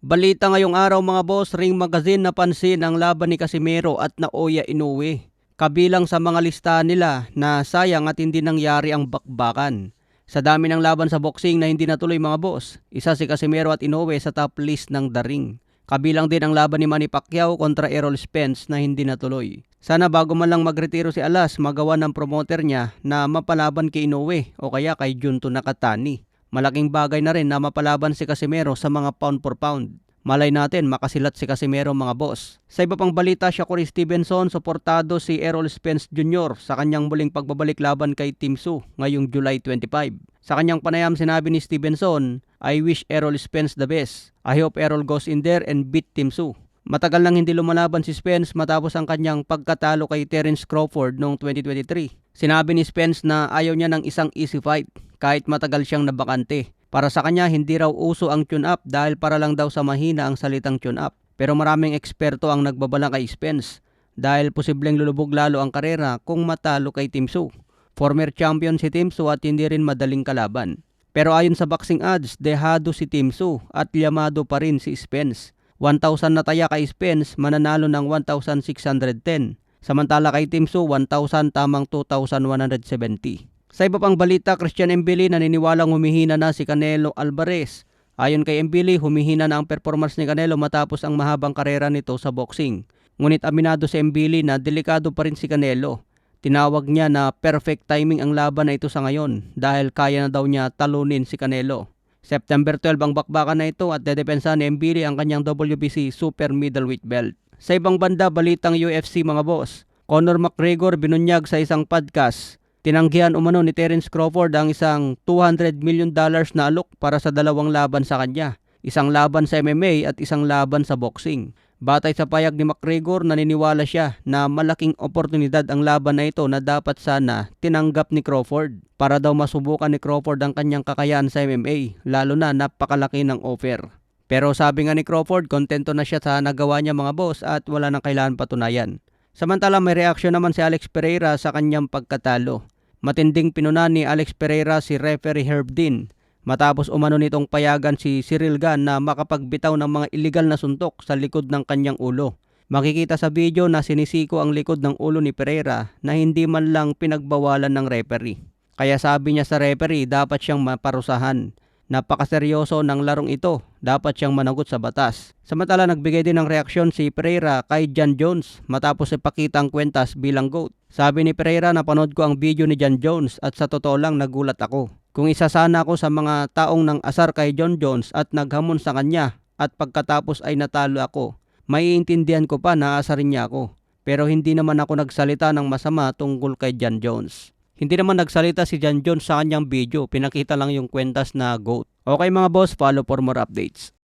Balita ngayong araw mga boss, Ring Magazine napansin ang laban ni Casimero at Naoya Inoue. Kabilang sa mga listahan nila na sayang at hindi nangyari ang bakbakan. Sa dami ng laban sa boxing na hindi natuloy mga boss, isa si Casimero at Inoue sa top list ng The Ring. Kabilang din ang laban ni Manny Pacquiao kontra Errol Spence na hindi natuloy. Sana bago man lang magretiro si Alas, magawa ng promoter niya na mapalaban kay Inoue o kaya kay Junto Nakatani. Malaking bagay na rin na mapalaban si Casimero sa mga pound for pound. Malay natin makasilat si Casimero mga boss. Sa iba pang balita, Shakur Stevenson suportado si Errol Spence Jr. sa kanyang muling pagbabalik laban kay Tim Tszyu ngayong July 25. Sa kanyang panayam sinabi ni Stevenson, "I wish Errol Spence the best. I hope Errol goes in there and beat Tim Tszyu." Matagal nang hindi lumalaban si Spence matapos ang kanyang pagkatalo kay Terence Crawford noong 2023. Sinabi ni Spence na ayaw niya ng isang easy fight kahit matagal siyang nabakante. Para sa kanya, hindi raw uso ang tune-up dahil para lang daw sa mahina ang salitang tune-up. Pero maraming eksperto ang nagbabala kay Spence dahil posibleng lulubog lalo ang karera kung matalo kay Tim Tszyu. Former champion si Tim Tszyu at hindi rin madaling kalaban. Pero ayon sa boxing odds, dehado si Tim Tszyu at yamado pa rin si Spence. 1,000 na taya kay Spence, mananalo ng 1,610. Samantala kay Tim Tszyu, 1,000 tamang 2,170. Sa iba pang balita, Christian Mbili naniniwalang humihina na si Canelo Alvarez. Ayon kay Mbili, humihina na ang performance ni Canelo matapos ang mahabang karera nito sa boxing. Ngunit aminado si Mbili na delikado pa rin si Canelo. Tinawag niya na perfect timing ang laban na ito sa ngayon dahil kaya na daw niya talunin si Canelo. September 12 ang bakbakan na ito at dedepensa ni Mbili ang kanyang WBC Super Middleweight belt. Sa ibang banda, balitang UFC mga boss. Conor McGregor binunyag sa isang podcast. Tinanggihan umano ni Terence Crawford ang isang $200 million na alok para sa dalawang laban sa kanya. Isang laban sa MMA at isang laban sa boxing. Batay sa payag ni McGregor, naniniwala siya na malaking oportunidad ang laban na ito na dapat sana tinanggap ni Crawford para daw masubukan ni Crawford ang kanyang kakayahan sa MMA, lalo na napakalaki ng offer. Pero sabi nga ni Crawford, kontento na siya sa nagawa niya mga boss at wala nang kailangan patunayan. Samantala may reaksyon naman si Alex Pereira sa kanyang pagkatalo. Matinding pinunan ni Alex Pereira si referee Herb Dean matapos umano nitong payagan si Cyril Gane na makapagbitaw ng mga iligal na suntok sa likod ng kanyang ulo. Makikita sa video na sinisiko ang likod ng ulo ni Pereira na hindi man lang pinagbawalan ng referee. Kaya sabi niya sa referee dapat siyang maparusahan. Napakaseryoso ng larong ito, dapat siyang managot sa batas. Samantala nagbigay din ng reaksyon si Pereira kay Jon Jones matapos ipakita ang kwentas bilang GOAT. Sabi ni Pereira, napanood ko ang video ni Jon Jones at sa totoo lang nagulat ako. Kung isa sana ako sa mga taong nang asar kay Jon Jones at naghamon sa kanya at pagkatapos ay natalo ako, maiintindihan ko pa na asarin niya ako. Pero hindi naman ako nagsalita ng masama tungkol kay Jon Jones. Hindi naman nagsalita si Jon Jones sa kanyang video, pinakita lang yung kwentas na GOAT. Okay mga boss, follow for more updates.